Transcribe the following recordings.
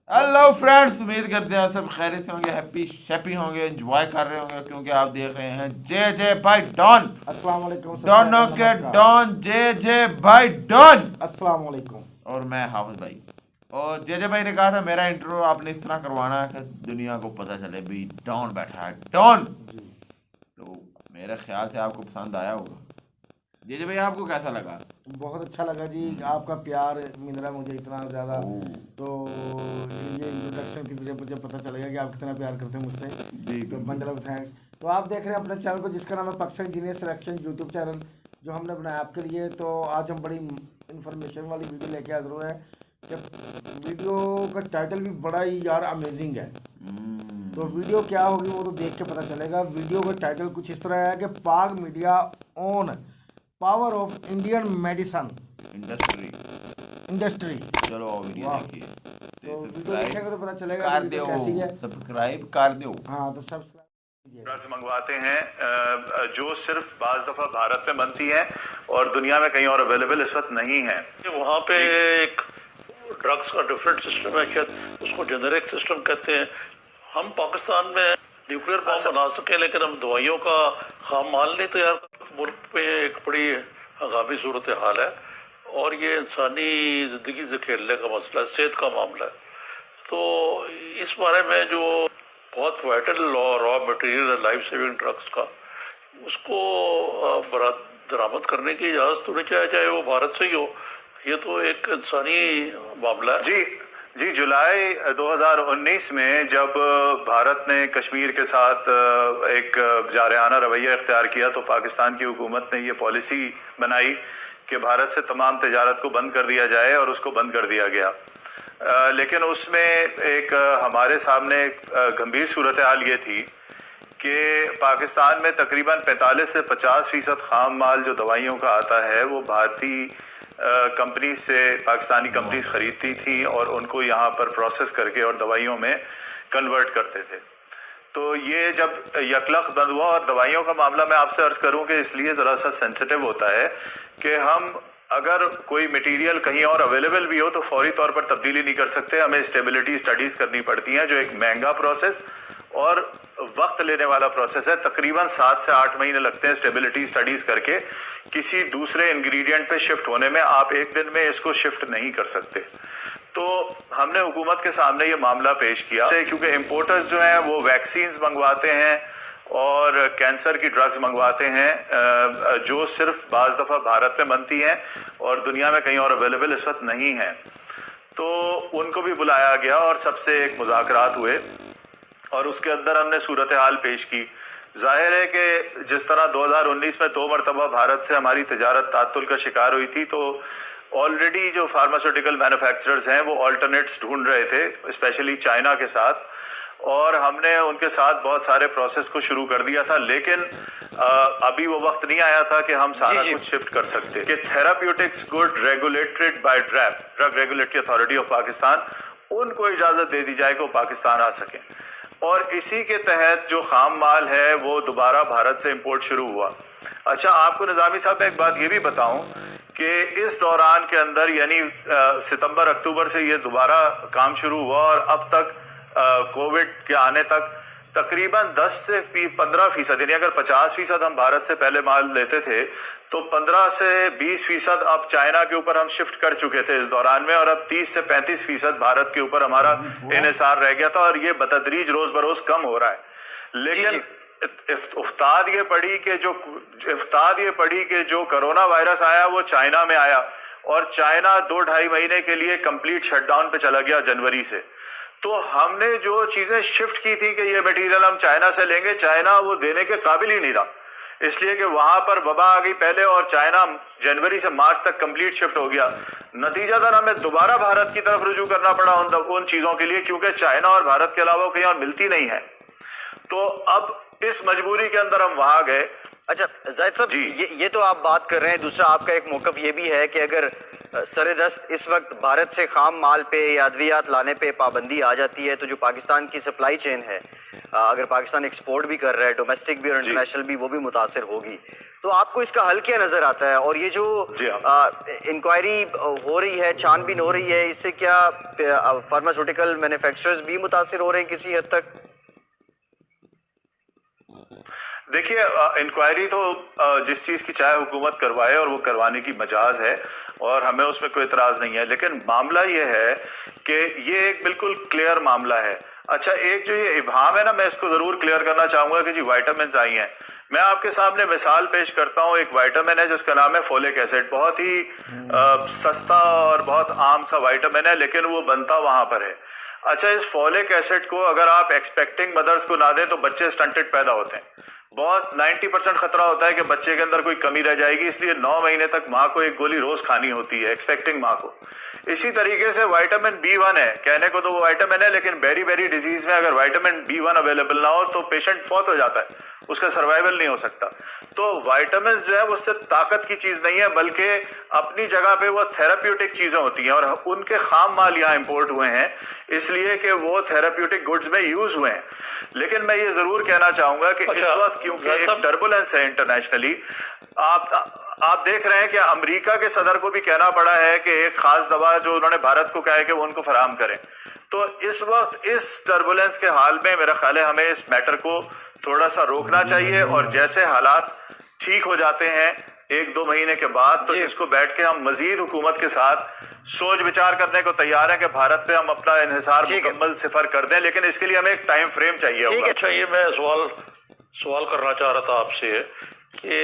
Hello friends, उम्मीद करते हैं आप सब खैरियत से होंगे, हैप्पी शैप्पी होंगे, एंजॉय कर रहे होंगे क्योंकि आप देख रहे हैं जे जे भाई डॉन। अस्सलाम वालेकुम, डॉनों के नमस्कार। डॉन जे जे भाई डॉन। अस्सलाम वालेकुम। और मैं हाफिज भाई। और जे जे भाई ने कहा था मेरा इंट्रो आपने इस तरह करवाना है कि दुनिया को पता चले भाई डॉन बैठा है, डॉन। जी, तो मेरे ख्याल से आपको पसंद आया होगा। जे जे भाई आपको कैसा लगा? बहुत अच्छा लगा जी। आपका प्यार मिल रहा है मुझे इतना ज़्यादा। ओह, तो ये इंट्रोडक्शन के जरिए मुझे पता चलेगा कि आप कितना प्यार करते हैं मुझसे। जी तो बिल्कुल। Bundle of thanks. तो आप देख रहे हैं अपने चैनल को जिसका नाम है Pakistan genius selection YouTube channel, जो हमने बनाया आपके लिए। तो आज हम बड़ी इंफॉर्मेशन वाली वीडियो लेके हाजिर हुए हैं कि वीडियो का टाइटल भी बड़ा ही यार अमेजिंग है। तो वीडियो क्या होगी वो तो देख के पता चलेगा। वीडियो का टाइटल कुछ इस तरह है कि Pak media on power of Indian medicine industry. Industry. चलो वीडियो वाह। देखिए। तो वीडियो देखेंगे तो पता चलेगा कर वीडियो दो, कैसी है। सब्सक्राइब कर दो। हाँ, तो सब्सक्राइब ड्रग्स मंगवाते हैं जो सिर्फ बाज दफ़ा भारत में बनती हैं और दुनिया में कहीं और अवेलेबल इस वक्त नहीं है। वहाँ पे एक ड्रग्स का डिफरेंट सिस्टम है, शायद उसको जेनेरिक सिस्टम कहते हैं। हम पाकिस्तान में न्यूक्लियर बम बना सके लेकिन हम दवाइयों का खाम माल नहीं तैयार कर। मुल्क में एक बड़ी हंगामी सूरत हाल है और ये इंसानी ज़िंदगी से खेलने का मसला है, सेहत का मामला है। तो इस बारे में जो बहुत वाइटल रॉ मटेरियल है लाइफ सेविंग ड्रग्स का, उसको दरामद करने की इजाज़त होनी चाहिए, चाहे वो भारत से ही हो। ये तो एक इंसानी मामला है। जी, जुलाई 2019 में जब भारत ने कश्मीर के साथ एक जारहाना रवैया इख्तियार किया तो पाकिस्तान की हुकूमत ने ये पॉलिसी बनाई कि भारत से तमाम तजारत को बंद कर दिया जाए और उसको बंद कर दिया गया। लेकिन उसमें एक हमारे सामने गंभीर सूरत हाल ये थी कि पाकिस्तान में तकरीबन 45 से 50% खाम माल जो दवाइयों का आता है वो भारतीय कंपनी से पाकिस्तानी कंपनीज ख़रीदती थी और उनको यहाँ पर प्रोसेस करके और दवाइयों में कन्वर्ट करते थे। तो ये जब यकलख बंद हुआ, और दवाइयों का मामला मैं आपसे अर्ज़ करूं कि इसलिए ज़रा सा सेंसिटिव होता है कि हम अगर कोई मटेरियल कहीं और अवेलेबल भी हो तो फौरी तौर पर तब्दीली नहीं कर सकते। हमें स्टेबिलिटी स्टडीज़ करनी पड़ती हैं, जो एक महंगा प्रोसेस और वक्त लेने वाला प्रोसेस है। तकरीबन 7 से 8 महीने लगते हैं स्टेबिलिटी स्टडीज़ करके किसी दूसरे इंग्रेडिएंट पे शिफ्ट होने में। आप एक दिन में इसको शिफ्ट नहीं कर सकते। तो हमने हुकूमत के सामने ये मामला पेश किया, क्योंकि इम्पोर्टर्स जो हैं वो वैक्सीन्स मंगवाते हैं और कैंसर की ड्रग्स मंगवाते हैं जो सिर्फ बाज़ दफ़ा भारत में बनती हैं और दुनिया में कहीं और अवेलेबल इस वक्त नहीं है। तो उनको भी बुलाया गया और सबसे एक मुज़ाकरात हुए और उसके अंदर हमने सूरत हाल पेश की। जाहिर है कि जिस तरह 2019 में 2 मरतबा भारत से हमारी तजारत तातुल का शिकार हुई थी, तो ऑलरेडी जो फार्मास्यूटिकल मैन्युफैक्चरर्स हैं वो ऑल्टरनेट्स ढूंढ रहे थे, स्पेशली चाइना के साथ, और हमने उनके साथ बहुत सारे प्रोसेस को शुरू कर दिया था। लेकिन अभी वो वक्त नहीं आया था कि हम सारा कुछ शिफ्ट कर सकते। कि therapeutics good regulated by DRAP, drug regulatory authority of Pakistan, उनको इजाज़त दे दी जाए कि वो पाकिस्तान आ सकें। और इसी के तहत जो खाम माल है वो दोबारा भारत से इंपोर्ट शुरू हुआ। अच्छा, आपको निज़ामी साहब मैं एक बात ये भी बताऊं कि इस दौरान के अंदर, यानी सितंबर अक्टूबर से ये दोबारा काम शुरू हुआ और अब तक कोविड के आने तक तकरीबन 10 से 15%, यानी अगर 50% हम भारत से पहले माल लेते थे तो 15 से 20% अब चाइना के ऊपर हम शिफ्ट कर चुके थे इस दौरान में, और अब 30 से 35% भारत के ऊपर हमारा इन्हिसार रह गया था और ये बतदरीज रोज बरोज कम हो रहा है। लेकिन इफ्ताद ये पड़ी कि जो कोरोना वायरस आया वो चाइना में आया और चाइना 2-2.5 महीने के लिए कंप्लीट शटडाउन पे चला गया जनवरी से। तो हमने जो चीजें शिफ्ट की थी कि ये मटेरियल हम चाइना से लेंगे, चाइना वो देने के काबिल ही नहीं रहा, इसलिए कि वहां पर वबा आ गई पहले और चाइना जनवरी से मार्च तक कंप्लीट शिफ्ट हो गया। नतीजातन हमें दोबारा भारत की तरफ रुजू करना पड़ा उन चीजों के लिए, क्योंकि चाइना और भारत के अलावा कहीं और मिलती नहीं है। तो अब इस मजबूरी के अंदर हम वहां गए। अच्छा जाहिद साहब, ये तो आप बात कर रहे हैं। दूसरा आपका एक मौक़िफ़ ये भी है कि अगर सरेदस्त इस वक्त भारत से खाम माल पे या अद्वियात लाने पे पाबंदी आ जाती है तो जो पाकिस्तान की सप्लाई चेन है अगर पाकिस्तान एक्सपोर्ट भी कर रहा है, डोमेस्टिक भी और इंटरनेशनल भी, वो भी मुतासर होगी। तो आपको इसका हल क्या नजर आता है? और ये जो इंक्वायरी हो रही है, छानबीन हो रही है, इससे क्या फार्मास्यूटिकल मैन्युफैक्चरर्स भी मुतासर हो रहे हैं किसी हद तक? देखिए, इंक्वायरी तो जिस चीज़ की चाहे हुकूमत करवाए और वो करवाने की मजाज है और हमें उसमें कोई इतराज़ नहीं है, लेकिन मामला ये है कि ये एक बिल्कुल क्लियर मामला है। अच्छा, एक जो ये इबाम है ना, मैं इसको ज़रूर क्लियर करना चाहूँगा कि जी वाइटामिन आई हैं। मैं आपके सामने मिसाल पेश करता हूँ। एक वाइटामिन है जिसका नाम है फोलिक एसिड, बहुत ही सस्ता और बहुत आम सा वाइटामिन है, लेकिन वो बनता वहाँ पर है। अच्छा, इस फोलिक एसिड को अगर आप एक्सपेक्टिंग मदर्स को ना दें तो बच्चे स्टंटेड पैदा होते हैं। बहुत 90% खतरा होता है कि बच्चे के अंदर कोई कमी रह जाएगी, इसलिए 9 महीने तक माँ को एक गोली रोज खानी होती है, एक्सपेक्टिंग माँ को। इसी तरीके से विटामिन B1 है, कहने को तो वो विटामिन है, लेकिन बेरी बेरी डिजीज में अगर विटामिन B1 अवेलेबल ना हो तो पेशेंट फौत हो जाता है, उसका सर्वाइवल नहीं हो सकता। तो विटामिन जो है वो सिर्फ ताकत की चीज नहीं है, बल्कि अपनी जगह पे वो थेराप्यूटिक चीजें होती हैं, और उनके खाम माल यहाँ इंपोर्ट हुए हैं इसलिए कि वो थेराप्यूटिक गुड्स में यूज हुए हैं। लेकिन मैं ये जरूर कहना चाहूंगा कि इस वक्त क्योंकि एक टर्बुलेंस है इंटरनेशनली, आप देख रहे हैं कि अमेरिका के सदर को भी कहना पड़ा है कि एक खास दवा जो उन्होंने भारत को कहा है कि वो उनको फराहम करें। तो इस वक्त इस टर्बुलेंस के हाल में मेरा ख्याल है हमें इस मैटर को थोड़ा सा रोकना चाहिए, और जैसे हालात ठीक हो जाते हैं 1-2 महीने के बाद, तो इसको बैठ के हम मजीद हुकूमत के साथ सोच विचार करने को तैयार हैं कि भारत पे हम अपना इन्हिसार मुकम्मल सिफर कर दें, लेकिन इसके लिए हमें एक टाइम फ्रेम चाहिए होगा। अच्छा, ये मैं सवाल करना चाह रहा था आपसे कि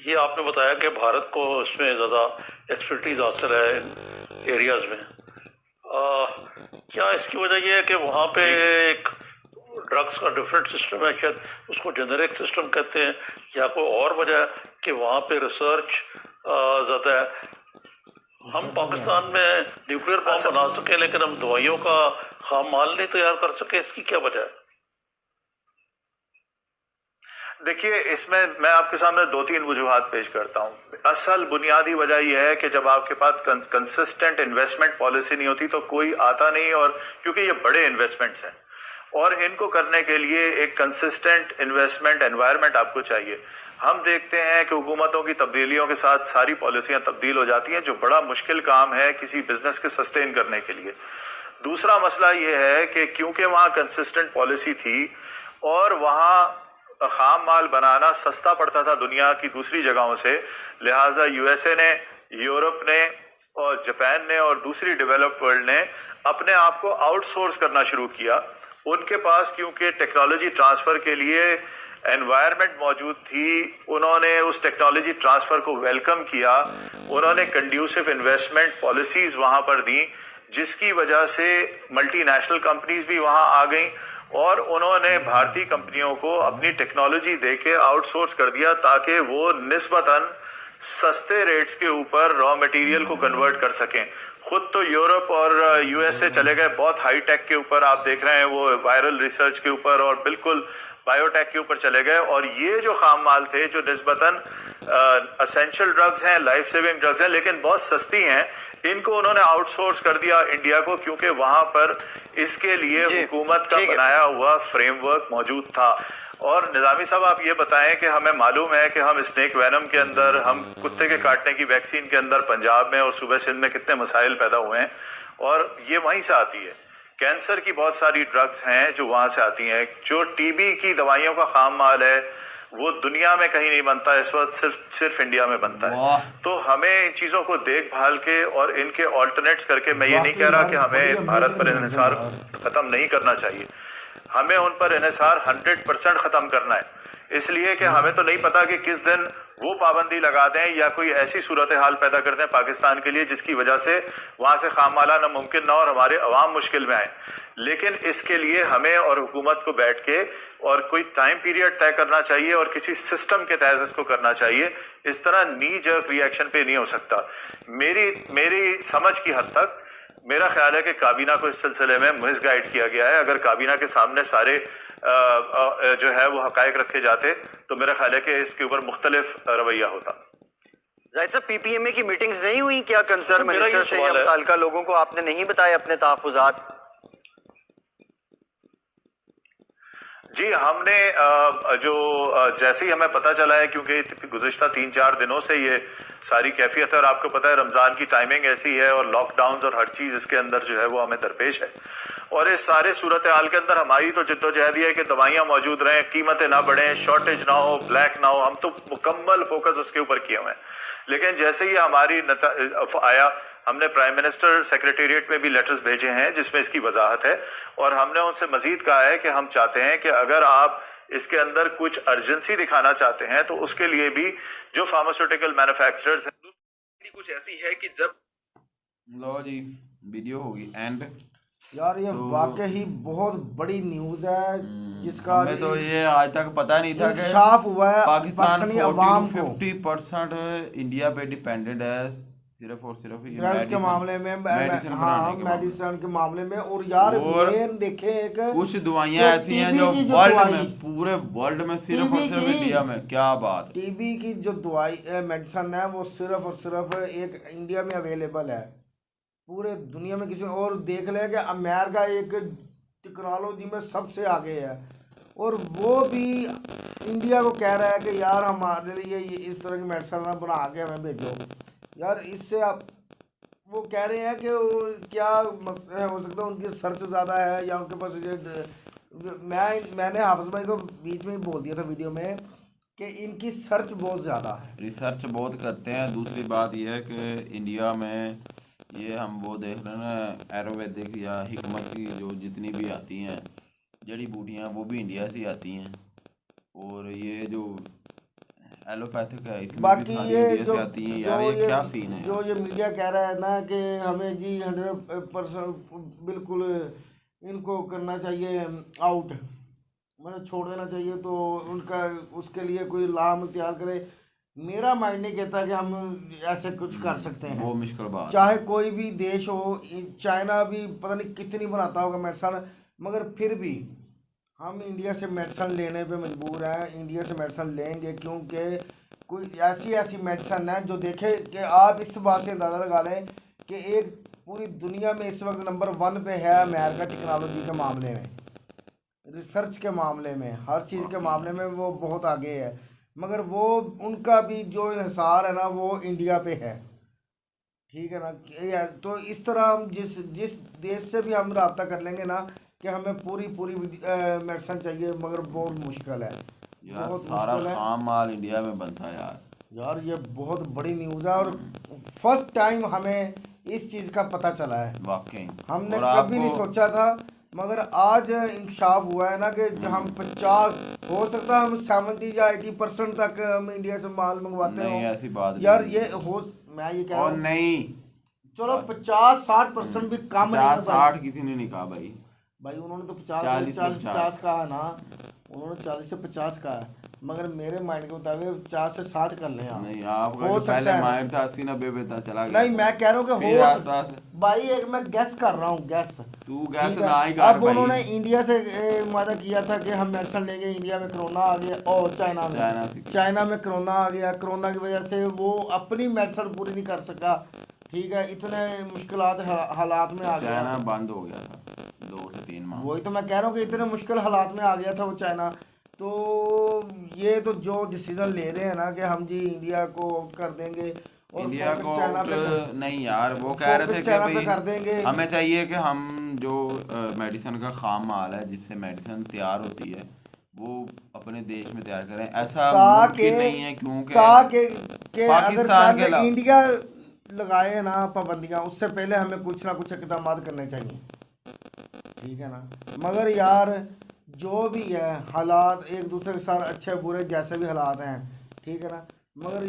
ये आपने बताया कि भारत को इसमें ज़्यादा एक्सपर्टीज हासिल है इन एरियाज़ में। क्या इसकी वजह ये है कि वहाँ पे एक ड्रग्स का डिफरेंट सिस्टम है, शायद उसको जेनेरिक सिस्टम कहते हैं, या कोई और वजह है कि वहाँ पे रिसर्च ज़्यादा है? हम पाकिस्तान में न्यूक्लियर बम बना सके लेकिन हम दवाइयों का खाम माल नहीं तैयार कर सके, इसकी क्या वजह है? देखिए, इसमें मैं आपके सामने 2-3 वजूहात पेश करता हूँ। असल बुनियादी वजह यह है कि जब आपके पास कंसिस्टेंट इन्वेस्टमेंट पॉलिसी नहीं होती तो कोई आता नहीं, और क्योंकि ये बड़े इन्वेस्टमेंट्स हैं और इनको करने के लिए एक कंसिस्टेंट इन्वेस्टमेंट एनवायरनमेंट आपको चाहिए। हम देखते हैं कि हुकूमतों की तब्दीलियों के साथ सारी पॉलिसियाँ तब्दील हो जाती हैं, जो बड़ा मुश्किल काम है किसी बिजनेस के सस्टेन करने के लिए। दूसरा मसला ये है कि क्योंकि वहाँ कंसिस्टेंट पॉलिसी थी और वहाँ खाम माल बनाना सस्ता पड़ता था दुनिया की दूसरी जगहों से, लिहाजा यूएसए ने, यूरोप ने और जापान ने और दूसरी डेवलप्ड वर्ल्ड ने अपने आप को आउटसोर्स करना शुरू किया। उनके पास क्योंकि टेक्नोलॉजी ट्रांसफ़र के लिए एनवायरनमेंट मौजूद थी, उन्होंने उस टेक्नोलॉजी ट्रांसफ़र को वेलकम किया, उन्होंने कंड्यूसिव इन्वेस्टमेंट पॉलिसीज़ वहाँ पर दी, जिसकी वजह से मल्टीनेशनल कंपनीज भी वहाँ आ गई और उन्होंने भारतीय कंपनियों को अपनी टेक्नोलॉजी देके आउटसोर्स कर दिया ताकि वो निस्बतन सस्ते रेट्स के ऊपर रॉ मटेरियल को कन्वर्ट कर सकें। खुद तो यूरोप और यूएसए चले गए बहुत हाई टेक के ऊपर, आप देख रहे हैं वो वायरल रिसर्च के ऊपर और बिल्कुल बायोटेक के ऊपर चले गए, और ये जो खाम माल थे जो निस्बतन असेंशियल ड्रग्स हैं, लाइफ सेविंग ड्रग्स हैं, लेकिन बहुत सस्ती हैं, इनको उन्होंने आउटसोर्स कर दिया इंडिया को, क्योंकि वहां पर इसके लिए हुकूमत का बनाया हुआ फ्रेमवर्क मौजूद था। और निज़ामी साहब, आप ये बताएं कि हमें मालूम है कि हम स्नेक वैनम के अंदर, हम कुत्ते के काटने की वैक्सीन के अंदर पंजाब में और सूबे सिंध में कितने मसाइल पैदा हुए हैं, और ये वहीं से आती है। कैंसर की बहुत सारी ड्रग्स हैं जो वहाँ से आती हैं। जो टीबी की दवाइयों का खाम माल है वो दुनिया में कहीं नहीं बनता, इस वक्त सिर्फ इंडिया में बनता है। तो हमें इन चीज़ों को देखभाल के और इनके ऑल्टरनेट्स करके, मैं ये नहीं कह रहा कि हमें भारत पर इन्हिसार ख़त्म नहीं करना चाहिए, हमें उन पर इन्हिसार 100% ख़त्म करना है, इसलिए कि हमें तो नहीं पता कि किस दिन वो पाबंदी लगा दें या कोई ऐसी सूरत हाल पैदा कर दें पाकिस्तान के लिए जिसकी वजह से वहाँ से खाम माला नामुमकिन ना और हमारे अवाम मुश्किल में आए। लेकिन इसके लिए हमें और हुकूमत को बैठ के और कोई टाइम पीरियड तय करना चाहिए और किसी सिस्टम के तहत इसको करना चाहिए। इस तरह नी जर्क रिएक्शन पे नहीं हो सकता। मेरी समझ की हद तक मेरा ख्याल है कि काबीना को इस सिलसिले में मिसगाइड किया गया है। अगर काबीना के सामने सारे जो है वो हकायक रखे जाते तो मेरा ख्याल है कि इसके ऊपर मुख्तलिफ रवैया होता। जाहिद साहब, पीपीएमए की मीटिंग्स नहीं हुई क्या? कंसर्न मिनिस्टर से या मुताल्लिका लोगों को आपने नहीं बताया अपने तहफ़्फ़ुज़ात? जी, हमने जैसे ही हमें पता चला है, क्योंकि गुज़िश्ता 3-4 दिनों से ये सारी कैफियत है, और आपको पता है रमज़ान की टाइमिंग ऐसी है और लॉकडाउन्स और हर चीज़ इसके अंदर जो है वो हमें दरपेश है। और इस सारे सूरत हाल के अंदर हमारी तो जद्दोजहद ये है कि दवाइयाँ मौजूद रहें, कीमतें ना बढ़ें, शॉर्टेज ना हो, ब्लैक ना हो, हम तो मुकम्मल फोकस उसके ऊपर किए हुए हैं। लेकिन जैसे ही हमारी आया, हमने प्राइम मिनिस्टर सेक्रेटेरिएट में भी लेटर्स भेजे हैं जिसमें इसकी वजाहत है, और हमने उनसे मजीद कहा है कि हम चाहते हैं कि अगर आप इसके अंदर कुछ अर्जेंसी दिखाना चाहते हैं तो उसके लिए भी जो फार्मास्यूटिकल मैन्युफैक्चरर्स हैं, दूसरी कुछ ऐसी है कि जब लो जी वीडियो होगी एंड यार ये तो वाकई बहुत बड़ी न्यूज़ है जिसका हमें तो ये आज तक पता नहीं था कि इंकशाफ हुआ है पाकिस्तान पाकिस्तानी अवाम को 50% इंडिया पे डिपेंडेंट है सिर्फ और सिर्फ ये ड्रग्स के मामले में, मेडिसिन हाँ बनाने के मामले मेडिसिन के मामले में। और यार और मेन देखे एक कुछ दवाइयां ऐसी हैं जो TB की वर्ल्ड दवाई, में, पूरे वर्ल्ड में सिर्फ और TB सिर्फ की- इंडिया में, क्या बात। टीबी की जो दवाई मेडिसिन है वो सिर्फ और सिर्फ एक इंडिया में अवेलेबल है, पूरे दुनिया में किसी और देख ले कि अमेरिका एक टेक्नोलॉजी में सबसे आगे है, और वो भी इंडिया को कह रहा है कि यार हमारे लिए ये इस तरह की मेडिसिन बना के हमें भेजो। यार इससे आप वो कह रहे हैं कि वो क्या हो सकता है उनकी सर्च ज़्यादा है या उनके पास मैंने हाफिज भाई को बीच में ही बोल दिया था वीडियो में कि इनकी सर्च बहुत ज़्यादा है, रिसर्च बहुत करते हैं। दूसरी बात यह है कि इंडिया में ये हम वो देख रहे हैं ना, आयुर्वेदिक या हिकमत की जो जितनी भी आती हैं जड़ी बूटियाँ वो भी इंडिया से आती हैं, और ये जो एलोपैथिक है इसमें बाकी भी सारी ये इंडिया जो से आती हैं। जो यार ये ये क्या सीन है जो ये मीडिया कह रहा है ना कि हमें जी 100% बिल्कुल इनको करना चाहिए आउट, मतलब छोड़ देना चाहिए, तो उनका उसके लिए कोई लाम तैयार करे। मेरा माइंड नहीं कहता कि हम ऐसे कुछ कर सकते हैं, वो मुश्किल बात। चाहे कोई भी देश हो, चाइना भी पता नहीं कितनी बनाता होगा मेडिसिन, मगर फिर भी हम इंडिया से मेडिसिन लेने पे मजबूर हैं, इंडिया से मेडिसिन लेंगे, क्योंकि कोई ऐसी ऐसी मेडिसिन है जो देखे कि आप इस बात से अंदाज़ा लगा लें कि एक पूरी दुनिया में इस वक्त नंबर 1 पे है अमेरिका टेक्नोलॉजी के मामले में, रिसर्च के मामले में, हर चीज़ के मामले में वो बहुत आगे है, मगर वो उनका भी जो इंहिसार है ना वो इंडिया पे है, ठीक है ना। तो इस तरह हम जिस देश से भी हम रब्ता कर लेंगे ना कि हमें पूरी मेडिसिन चाहिए, मगर बहुत मुश्किल है, यार बहुत सारा मुश्किल है खाम माल इंडिया में बनता है यार। यार ये बहुत बड़ी न्यूज़ है, और फर्स्ट टाइम हमें इस चीज़ का पता चला है, वाकई हमने और कभी नहीं आपको सोचा था, मगर आज इंकशाफ हुआ है ना कि जो हम 50 हो सकता है हम 70 या 80% तक हम इंडिया से माल मंगवाते नहीं, हो। ऐसी बात यार नहीं। ये हो, मैं ये कह रहा और हूँ नहीं, चलो 50-60% भी कम नहीं है 50-60 किसी ने नहीं कहा भाई, भाई उन्होंने तो 50 40 से से 50 कहा ना, उन्होंने 40 से 50 कहा है, मगर मेरे माइंड के मुताबिक 50 से 60 कर लें आप। नहीं आपका हो जो सकता पहले है। माइंड था 80-90 पे था चला गया। नहीं मैं कह रहा हूँ कि फिर हो आस्ते भाई, एक मैं गैस कर रहा हूँ, गैस तू गैस ठीक है। ना ही कर अब भाई। उन्होंने इंडिया से वादा किया था कि हम मेडिसिन लेंगे, इंडिया में कोरोना आ गया, और चाइना में कोरोना आ गया, कोरोना की वजह से वो अपनी मेडिसिन पूरी नहीं कर सका, ठीक है, इतने मुश्किलात हालात में आ गया, चाइना बंद हो गया था 2 से 3 माह। वही तो मैं कह रहा हूँ कि इतने मुश्किल हालात में आ गया था वो चाइना। तो ये तो जो डिसीजन ले रहे हैं ना कि हम जी इंडिया को आउट कर देंगे और इंडिया फोकस को चाइना पे तो नहीं यार, वो कह रहे थे फोकस कि चाइना पे भाई कर देंगे। हमें चाहिए कि हम जो मेडिसिन का खाम माल है जिससे मेडिसिन तैयार होती है वो अपने देश में तैयार करें, ऐसा मुमकिन नहीं है क्योंकि अगर पाकिस्तान के कल अलावा इंडिया लगाए ना पाबंदियां, उससे पहले हमें कुछ ना कुछ इकदाम करने चाहिए, ठीक है ना। मगर यार जो भी है हालात एक दूसरे के साथ अच्छे बुरे जैसे भी हालात हैं, ठीक है ना, मगर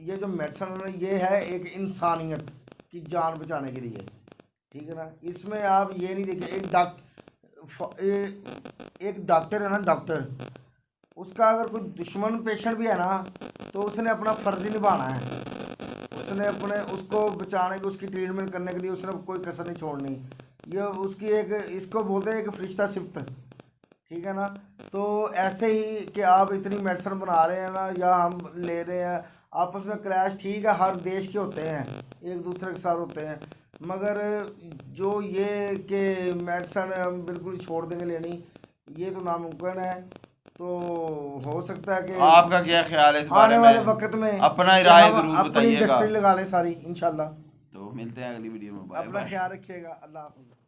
ये जो मेडिसिन ये है एक इंसानियत की जान बचाने के लिए, ठीक है ना। इसमें आप ये नहीं देखिए एक डॉक्टर है ना, डॉक्टर उसका अगर कोई दुश्मन पेशेंट भी है ना तो उसने अपना फ़र्ज़ ही निभाना है, उसने अपने उसको बचाने की उसकी ट्रीटमेंट करने के लिए उसने कोई कसर नहीं छोड़नी, ये उसकी एक इसको बोलते हैं एक फरिश्ता सिफ्त, ठीक है ना। तो ऐसे ही कि आप इतनी मेडिसिन बना रहे हैं ना या हम ले रहे हैं आपस में क्लैश, ठीक है, हर देश के होते हैं, एक दूसरे के साथ होते हैं, मगर जो ये कि मेडिसिन हम बिल्कुल छोड़ देंगे लेनी, ये तो नामुमकिन है। तो हो सकता है कि आपका क्या ख्याल है इस बारे आने में? वाले वक्त में अपना राय हम जरूर अपनी बताइएगा। इंडस्ट्री लगा लें सारी इंशाल्लाह। तो मिलते हैं अगली वीडियो में। बाय अपना बाय। ख्याल रखिएगा। अल्लाह हाफ़िज़।